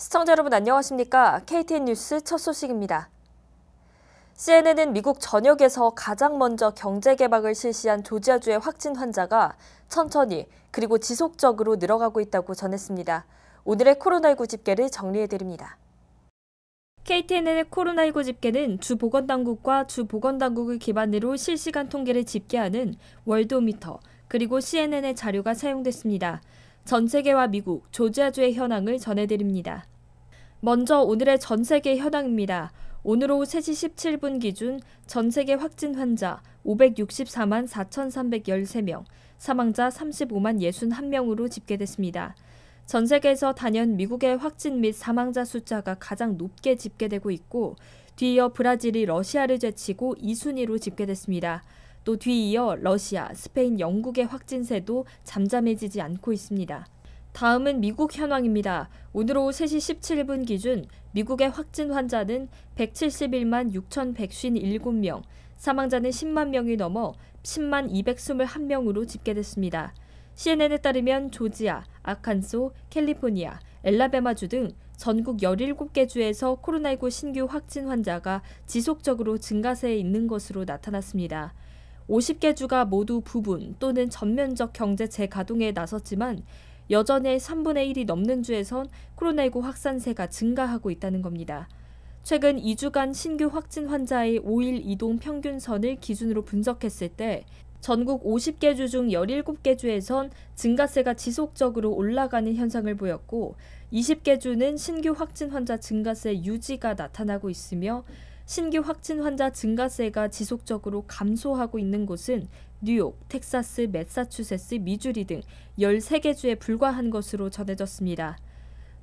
시청자 여러분 안녕하십니까? KTN 뉴스 첫 소식입니다. CNN은 미국 전역에서 가장 먼저 경제 개방을 실시한 조지아주의 확진 환자가 천천히 그리고 지속적으로 늘어가고 있다고 전했습니다. 오늘의 코로나19 집계를 정리해드립니다. KTNN의 코로나19 집계는 주 보건당국과 주 보건당국을 기반으로 실시간 통계를 집계하는 월드오미터 그리고 CNN의 자료가 사용됐습니다. 전 세계와 미국, 조지아주의 현황을 전해드립니다. 먼저 오늘의 전 세계 현황입니다. 오늘 오후 3시 17분 기준 전 세계 확진 환자 564만 4,313명, 사망자 35만 61명으로 집계됐습니다. 전 세계에서 단연 미국의 확진 및 사망자 숫자가 가장 높게 집계되고 있고 뒤이어 브라질이 러시아를 제치고 2순위로 집계됐습니다. 또 뒤이어 러시아, 스페인, 영국의 확진세도 잠잠해지지 않고 있습니다. 다음은 미국 현황입니다. 오늘 오후 3시 17분 기준 미국의 확진 환자는 171만 6,157명, 사망자는 10만 명이 넘어 10만 221명으로 집계됐습니다. CNN에 따르면 조지아, 아칸소, 캘리포니아, 엘라베마주 등 전국 17개 주에서 코로나19 신규 확진 환자가 지속적으로 증가세에 있는 것으로 나타났습니다. 50개 주가 모두 부분 또는 전면적 경제 재가동에 나섰지만 여전히 3분의 1이 넘는 주에선 코로나19 확산세가 증가하고 있다는 겁니다. 최근 2주간 신규 확진 환자의 5일 이동 평균선을 기준으로 분석했을 때 전국 50개 주 중 17개 주에선 증가세가 지속적으로 올라가는 현상을 보였고 20개 주는 신규 확진 환자 증가세 유지가 나타나고 있으며 신규 확진 환자 증가세가 지속적으로 감소하고 있는 곳은 뉴욕, 텍사스, 매사추세츠, 미주리 등 13개 주에 불과한 것으로 전해졌습니다.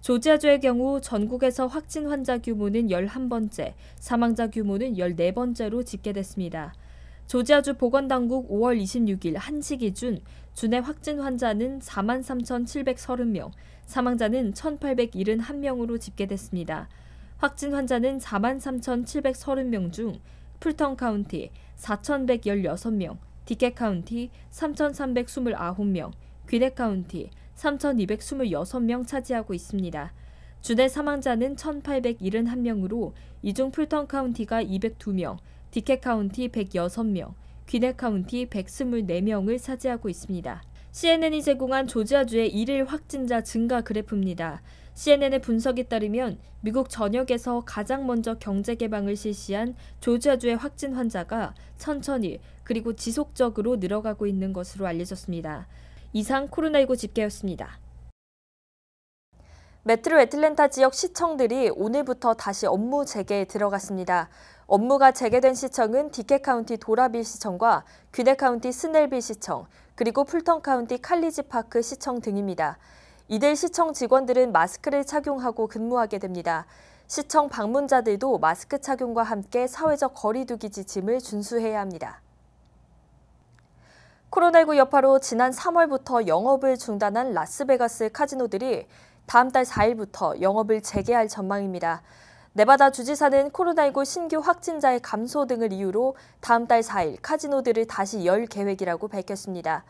조지아주의 경우 전국에서 확진 환자 규모는 11번째, 사망자 규모는 14번째로 집계됐습니다. 조지아주 보건당국 5월 26일 1시 기준 주내 확진 환자는 43,730명, 사망자는 1,871명으로 집계됐습니다. 확진 환자는 43,730명 중 풀턴 카운티 4,116명, 디켓 카운티 3,329명, 귀넷 카운티 3,226명 차지하고 있습니다. 주내 사망자는 1,871명으로 이 중 풀턴 카운티가 202명, 디켓 카운티 106명, 귀넷 카운티 124명을 차지하고 있습니다. CNN이 제공한 조지아주의 일일 확진자 증가 그래프입니다. CNN의 분석에 따르면 미국 전역에서 가장 먼저 경제 개방을 실시한 조지아주의 확진 환자가 천천히 그리고 지속적으로 늘어가고 있는 것으로 알려졌습니다. 이상 코로나19 집계였습니다. 메트로 애틀랜타 지역 시청들이 오늘부터 다시 업무 재개에 들어갔습니다. 업무가 재개된 시청은 디켓 카운티 도라빌 시청과 귀넷 카운티 스넬빌 시청, 그리고 풀턴 카운티 칼리지 파크 시청 등입니다. 이들 시청 직원들은 마스크를 착용하고 근무하게 됩니다. 시청 방문자들도 마스크 착용과 함께 사회적 거리 두기 지침을 준수해야 합니다. 코로나19 여파로 지난 3월부터 영업을 중단한 라스베가스 카지노들이 다음 달 4일부터 영업을 재개할 전망입니다. 네바다 주지사는 코로나19 신규 확진자의 감소 등을 이유로 다음 달 4일 카지노들을 다시 열 계획이라고 밝혔습니다.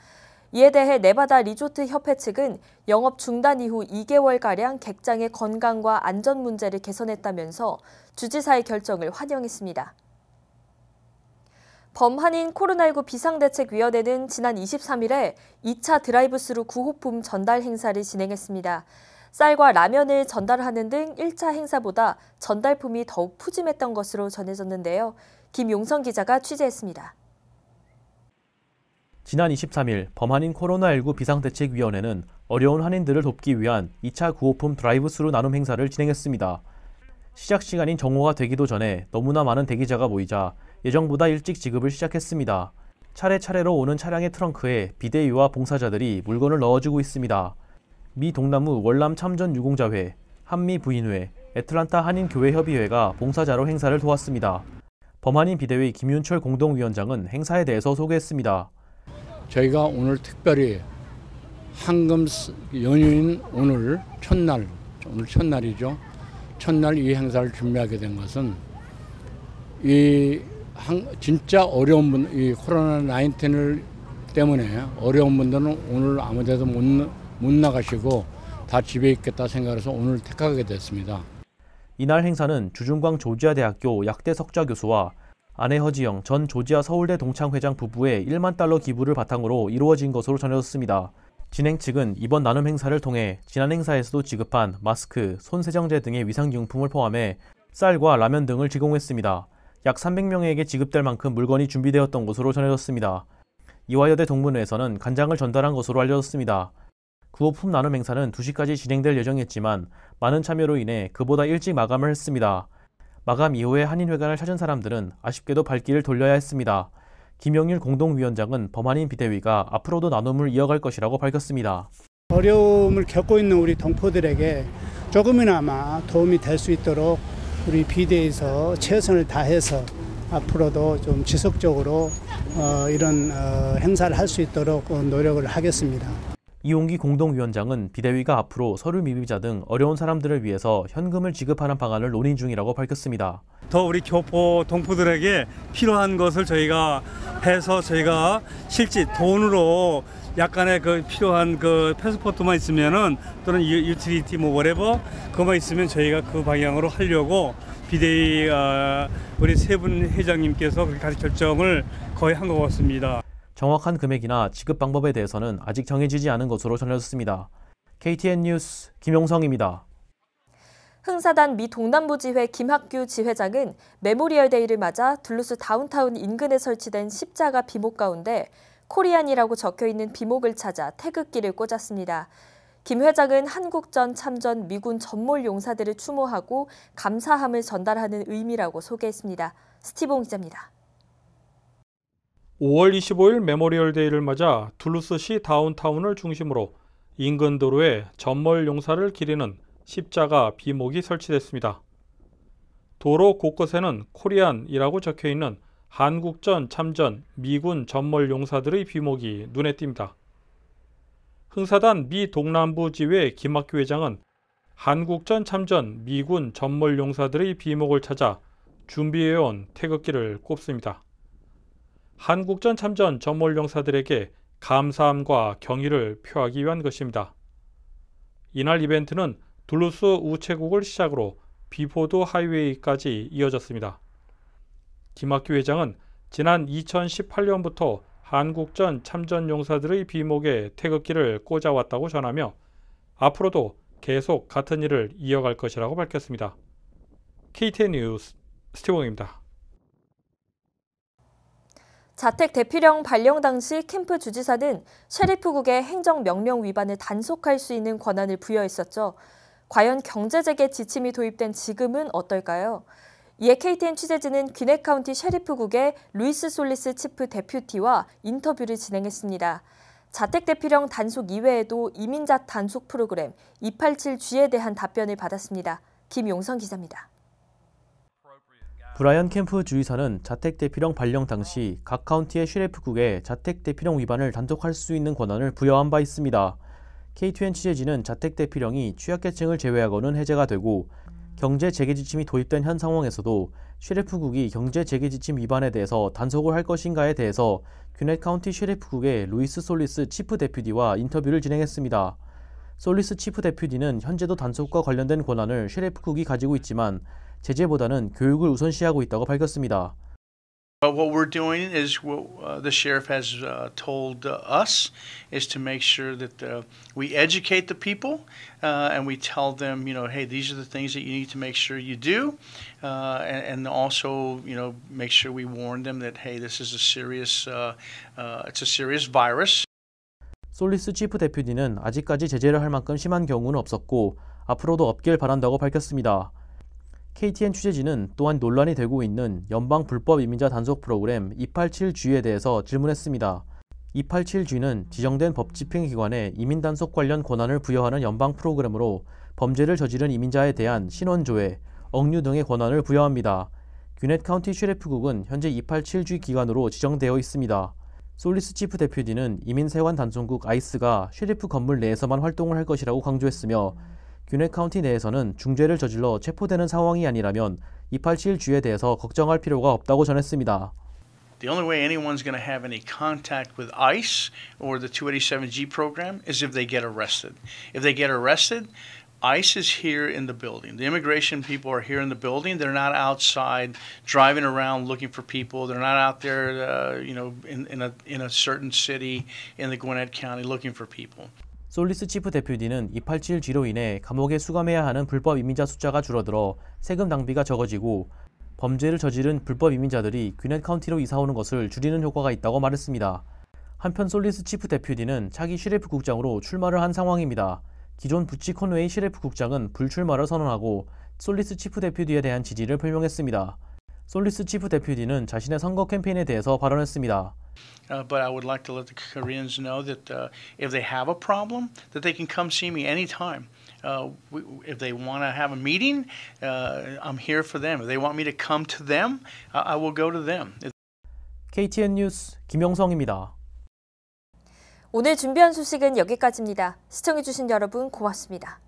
이에 대해 네바다 리조트 협회 측은 영업 중단 이후 2개월가량 객장의 건강과 안전 문제를 개선했다면서 주지사의 결정을 환영했습니다. 범한인 코로나19 비상대책위원회는 지난 23일에 2차 드라이브스루 구호품 전달 행사를 진행했습니다. 쌀과 라면을 전달하는 등 1차 행사보다 전달품이 더욱 푸짐했던 것으로 전해졌는데요. 김용성 기자가 취재했습니다. 지난 23일 범한인 코로나19 비상대책위원회는 어려운 한인들을 돕기 위한 2차 구호품 드라이브스루 나눔 행사를 진행했습니다. 시작 시간인 정오가 되기도 전에 너무나 많은 대기자가 모이자 예정보다 일찍 지급을 시작했습니다. 차례차례로 오는 차량의 트렁크에 비대위와 봉사자들이 물건을 넣어주고 있습니다. 미 동나무 월남 참전 유공자회, 한미 부인회, 애틀란타 한인교회협의회가 봉사자로 행사를 도왔습니다. 범한인 비대위 김윤철 공동위원장은 행사에 대해서 소개했습니다. 저희가 오늘 특별히 황금 연휴인 오늘 첫날이죠. 첫날 이 행사를 준비하게 된 것은 진짜 어려운 분, 이 코로나19을 때문에 어려운 분들은 오늘 아무데도 못 나가시고 다 집에 있겠다 생각해서 오늘 택하게 됐습니다. 이날 행사는 주중광 조지아대학교 약대 석좌 교수와 아내 허지영 전 조지아 서울대 동창회장 부부의 1만 달러 기부를 바탕으로 이루어진 것으로 전해졌습니다. 진행 측은 이번 나눔 행사를 통해 지난 행사에서도 지급한 마스크, 손세정제 등의 위생용품을 포함해 쌀과 라면 등을 제공했습니다. 약 300명에게 지급될 만큼 물건이 준비되었던 것으로 전해졌습니다. 이화여대 동문회에서는 간장을 전달한 것으로 알려졌습니다. 구호품 나눔 행사는 2시까지 진행될 예정이었지만 많은 참여로 인해 그보다 일찍 마감을 했습니다. 마감 이후에 한인회관을 찾은 사람들은 아쉽게도 발길을 돌려야 했습니다. 김영일 공동위원장은 범한인 비대위가 앞으로도 나눔을 이어갈 것이라고 밝혔습니다. 어려움을 겪고 있는 우리 동포들에게 조금이나마 도움이 될 수 있도록 우리 비대위에서 최선을 다해서 앞으로도 좀 지속적으로 이런 행사를 할 수 있도록 노력을 하겠습니다. 이용기 공동위원장은 비대위가 앞으로 서류 미비자 등 어려운 사람들을 위해서 현금을 지급하는 방안을 논의 중이라고 밝혔습니다. 더 우리 교포 동포들에게 필요한 것을 저희가 해서 저희가 실제 돈으로 약간의 그 필요한 그 패스포트만 있으면은 또는 유틸리티 뭐 whatever 그것만 있으면 저희가 그 방향으로 하려고 비대위 우리 세 분 회장님께서 그렇게 결정을 거의 한 것 같습니다. 정확한 금액이나 지급 방법에 대해서는 아직 정해지지 않은 것으로 전해졌습니다. KTN 뉴스 김용성입니다. 흥사단 미 동남부지회 김학규 지회장은 메모리얼 데이를 맞아 둘루스 다운타운 인근에 설치된 십자가 비목 가운데 코리안이라고 적혀있는 비목을 찾아 태극기를 꽂았습니다. 김 회장은 한국전 참전 미군 전몰 용사들을 추모하고 감사함을 전달하는 의미라고 소개했습니다. 스티븐 기자입니다. 5월 25일 메모리얼 데이를 맞아 둘루스시 다운타운을 중심으로 인근 도로에 전몰 용사를 기리는 십자가 비목이 설치됐습니다. 도로 곳곳에는 코리안이라고 적혀있는 한국전 참전 미군 전몰 용사들의 비목이 눈에 띕니다. 흥사단 미 동남부 지회 김학규 회장은 한국전 참전 미군 전몰 용사들의 비목을 찾아 준비해온 태극기를 꼽습니다. 한국전 참전 전몰 용사들에게 감사함과 경의를 표하기 위한 것입니다. 이날 이벤트는 둘루스 우체국을 시작으로 비포드 하이웨이까지 이어졌습니다. 김학규 회장은 지난 2018년부터 한국전 참전 용사들의 비목에 태극기를 꽂아왔다고 전하며 앞으로도 계속 같은 일을 이어갈 것이라고 밝혔습니다. KTN 뉴스 스티븐입니다. 자택 대피령 발령 당시 캠프 주지사는 셰리프국의 행정명령 위반을 단속할 수 있는 권한을 부여했었죠. 과연 경제재개 지침이 도입된 지금은 어떨까요? 이에 KTN 취재진은 귀넷 카운티 셰리프국의 루이스 솔리스 치프 데퓨티와 인터뷰를 진행했습니다. 자택 대피령 단속 이외에도 이민자 단속 프로그램 287G에 대한 답변을 받았습니다. 김용성 기자입니다. 브라이언 캠프 주지사는 자택 대피령 발령 당시 각 카운티의 셰리프국에 자택 대피령 위반을 단속할 수 있는 권한을 부여한 바 있습니다. KTN 취재진은 자택 대피령이 취약계층을 제외하고는 해제가 되고 경제 재개 지침이 도입된 현 상황에서도 셰리프국이 경제 재개 지침 위반에 대해서 단속을 할 것인가에 대해서 귀넷 카운티 셰리프국의 루이스 솔리스 치프 데퓨티와 인터뷰를 진행했습니다. 솔리스 치프 데퓨티는 현재도 단속과 관련된 권한을 셰리프국이 가지고 있지만 제재보다는 교육을 우선시하고 있다고 밝혔습니다. What we're doing is what the sheriff has told us is to make sure that we educate the people and we tell them, hey, these are the things that you need to make sure you do, and also, make sure we warn them that, hey, this is it's a serious virus. 솔리스 치프 데퓨티는 아직까지 제재를 할 만큼 심한 경우는 없었고 앞으로도 없길 바란다고 밝혔습니다. KTN 취재진은 또한 논란이 되고 있는 연방 불법 이민자 단속 프로그램 287G에 대해서 질문했습니다. 287G는 지정된 법 집행기관에 이민 단속 관련 권한을 부여하는 연방 프로그램으로 범죄를 저지른 이민자에 대한 신원조회, 억류 등의 권한을 부여합니다. 귀넷 카운티 셰리프국은 현재 287G 기관으로 지정되어 있습니다. 솔리스 치프 데퓨티는 이민세관 단속국 아이스가 셰리프 건물 내에서만 활동을 할 것이라고 강조했으며 귀넷 카운티 내에서는 중죄를 저질러 체포되는 상황이 아니라면 287G에 대해서 걱정할 필요가 없다고 전했습니다. The only way anyone's going to have any contact with ICE or the 287G program is if they get arrested. If they get arrested, ICE is here in the building. The immigration people are here in the building. They're not outside driving around looking for people. They're not out there, in a certain city in the Gwinnett County looking for people. 솔리스 치프 데퓨티는 287G로 인해 감옥에 수감해야 하는 불법 이민자 숫자가 줄어들어 세금 낭비가 적어지고 범죄를 저지른 불법 이민자들이 귀넷 카운티로 이사오는 것을 줄이는 효과가 있다고 말했습니다. 한편 솔리스 치프 데퓨티는 차기 셰리프 국장으로 출마를 한 상황입니다. 기존 부치 컨웨이 셰리프 국장은 불출마를 선언하고 솔리스 치프 데퓨티에 대한 지지를 표명했습니다. 솔리스 치프 데퓨티는 자신의 선거 캠페인에 대해서 발언했습니다. But I would like to let the Koreans know that if they have a problem, that they can come see me anytime. If they want to have a meeting, I'm here for them. If they want me to come to them, I will go to them. KTN 뉴스 김영성입니다. 오늘 준비한 소식은 여기까지입니다. 시청해주신 여러분 고맙습니다.